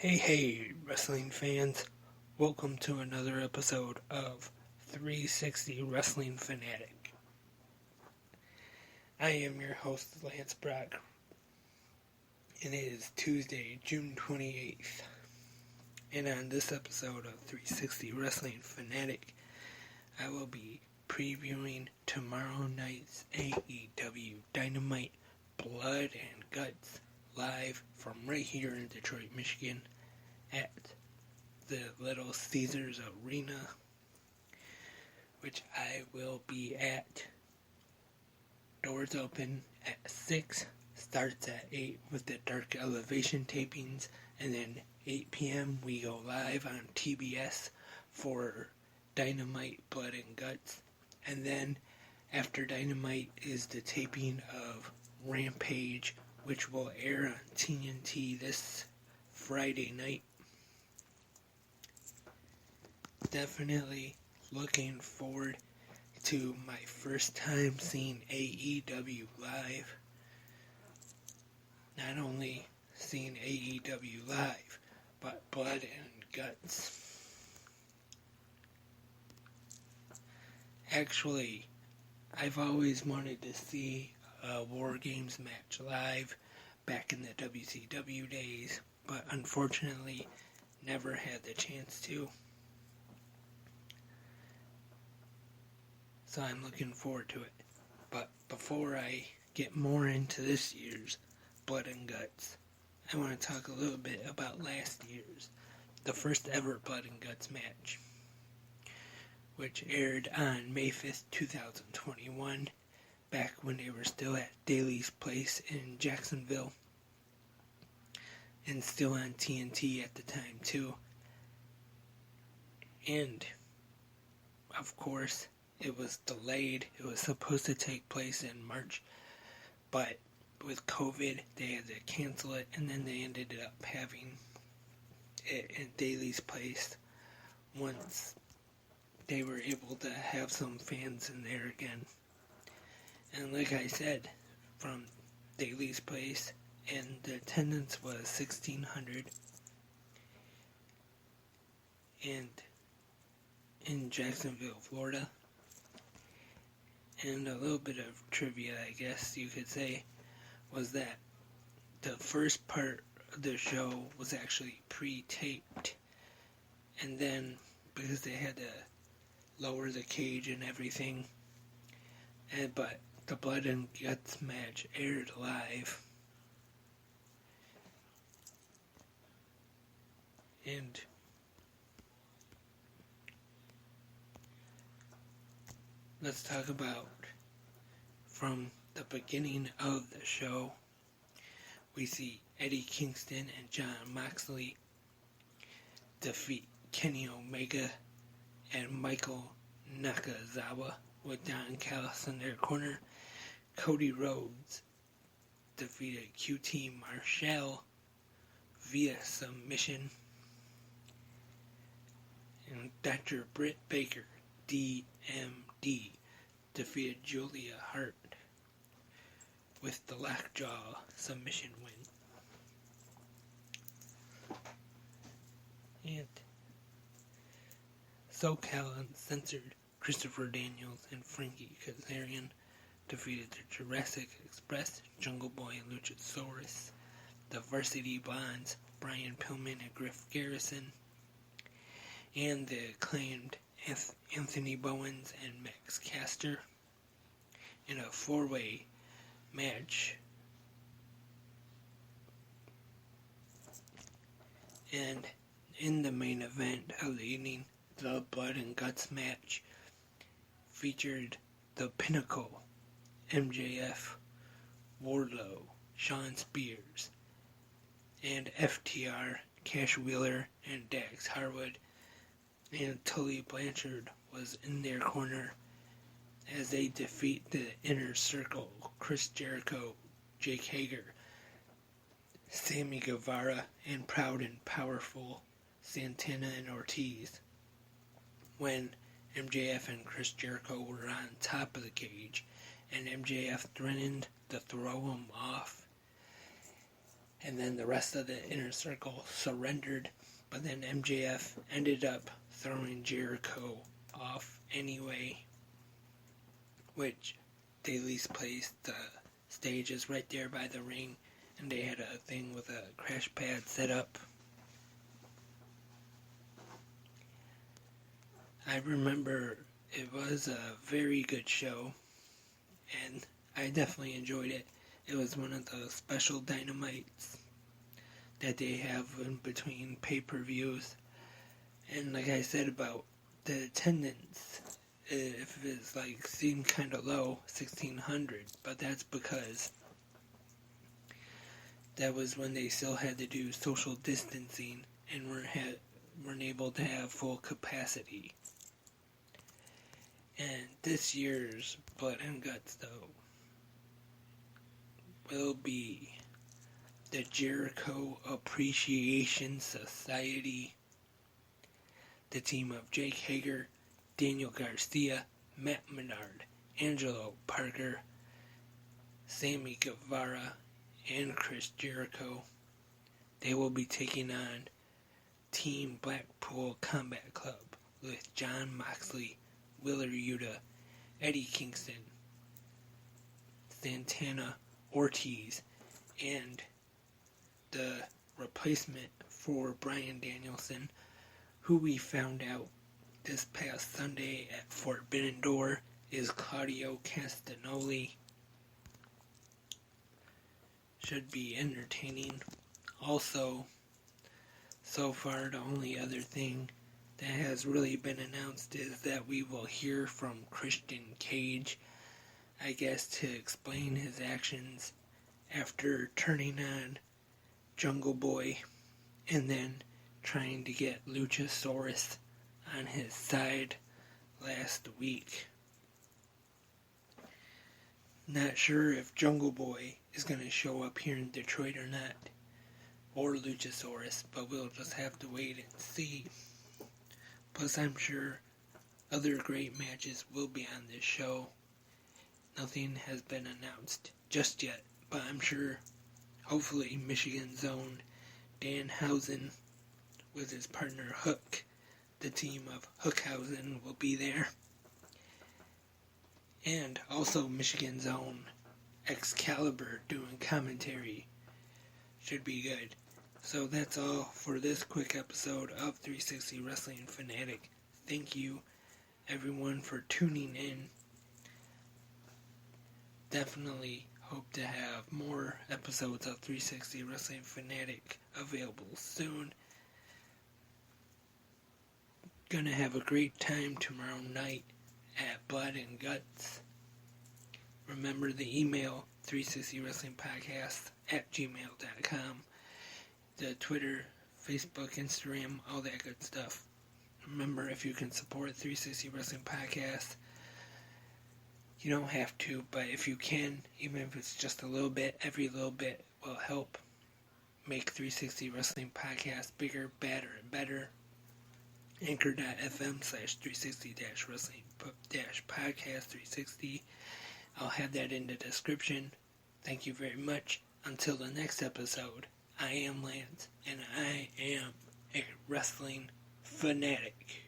Hey, wrestling fans. Welcome to another episode of 360 Wrestling Fanatic. I am your host, Lance Brock, and it is Tuesday, June 28th. And on this episode of 360 Wrestling Fanatic, I will be previewing tomorrow night's AEW Dynamite Blood and Guts live from right here in Detroit, Michigan at the Little Caesars Arena, which I will be at. Doors open at 6, starts at 8 with the Dark Elevation tapings, and then 8 p.m. we go live on TBS for Dynamite Blood and Guts, and then after Dynamite is the taping of Rampage, which will air on TNT this Friday night. Definitely looking forward to my first time seeing AEW live. Not only seeing AEW live, but Blood and Guts. Actually, I've always wanted to see a War Games match live back in the WCW days, but unfortunately never had the chance to. So I'm looking forward to it. But before I get more into this year's Blood and Guts, I want to talk a little bit about last year's, the first ever Blood and Guts match, which aired on May 5th, 2021, back when they were still at Daly's Place in Jacksonville, and still on TNT at the time too. And, of course, it was delayed. It was supposed to take place in March, but with COVID, they had to cancel it, and then they ended up having it in Daly's Place once they were able to have some fans in there again. And like I said, from Daly's Place, and the attendance was 1,600, and in Jacksonville, Florida. And a little bit of trivia, I guess you could say, was that the first part of the show was actually pre-taped. And then, because they had to lower the cage and everything, but the Blood and Guts match aired live. And let's talk about from the beginning of the show. We see Eddie Kingston and Jon Moxley defeat Kenny Omega and Michael Nakazawa with Don Callis in their corner. Cody Rhodes defeated QT Marshall via submission. And Dr. Britt Baker, DMD, defeated Julia Hart with the lockjaw submission win. And SoCal Uncensored, Christopher Daniels and Frankie Kazarian defeated the Jurassic Express, Jungle Boy and Luchasaurus, the Varsity Blondes, Brian Pillman and Griff Garrison, and the acclaimed Anthony Bowens and Max Caster in a four-way match. And in the main event of the evening, the Blood and Guts match featured the Pinnacle, MJF, Wardlow, Shawn Spears, and FTR, Cash Wheeler, and Dax Harwood. And Tully Blanchard was in their corner as they defeat the Inner Circle, Chris Jericho, Jake Hager, Sammy Guevara, and Proud and Powerful Santana and Ortiz. When MJF and Chris Jericho were on top of the cage, and MJF threatened to throw him off, and then the rest of the Inner Circle surrendered, but then MJF ended up throwing Jericho off anyway, which Daily's place, the stage is right there by the ring, and they had a thing with a crash pad set up. I remember it was a very good show, and I definitely enjoyed it. It was one of the special Dynamites that they have in between pay-per-views. And like I said about the attendance, if it's like seemed kind of low, 1,600, but that's because that was when they still had to do social distancing and weren't able to have full capacity. And this year's Blood and Guts, though, will be the Jericho Appreciation Society. The team of Jake Hager, Daniel Garcia, Matt Menard, Angelo Parker, Sammy Guevara, and Chris Jericho. They will be taking on Team Blackpool Combat Club with Jon Moxley, Wheeler Yuta, Eddie Kingston, Santana Ortiz, and the replacement for Bryan Danielson, who we found out this past Sunday at Forbidden Door is Claudio Castagnoli. Should be entertaining. Also, so far the only other thing that has really been announced is that we will hear from Christian Cage, I guess, to explain his actions after turning on Jungle Boy and then trying to get Luchasaurus on his side last week. Not sure if Jungle Boy is going to show up here in Detroit or not, or Luchasaurus, but we'll just have to wait and see. Plus, I'm sure other great matches will be on this show. Nothing has been announced just yet, but I'm sure, hopefully, Michigan's own Danhausen with his partner Hook, the team of Hookhausen, will be there. And also Michigan's own Excalibur doing commentary. Should be good. So that's all for this quick episode of 360 Wrestling Fanatic. Thank you, everyone, for tuning in. Definitely hope to have more episodes of 360 Wrestling Fanatic available soon. Gonna have a great time tomorrow night at Blood and Guts. Remember the email 360wrestlingpodcast@gmail.com. The Twitter, Facebook, Instagram, all that good stuff. Remember, if you can support 360 Wrestling Podcast, you don't have to, but if you can, even if it's just a little bit, every little bit will help make 360 Wrestling Podcast bigger, badder, and better. Anchor.fm/360-wrestling-podcast 360. I'll have that in the description. Thank you very much. Until the next episode, I am Lance, and I am a wrestling fanatic.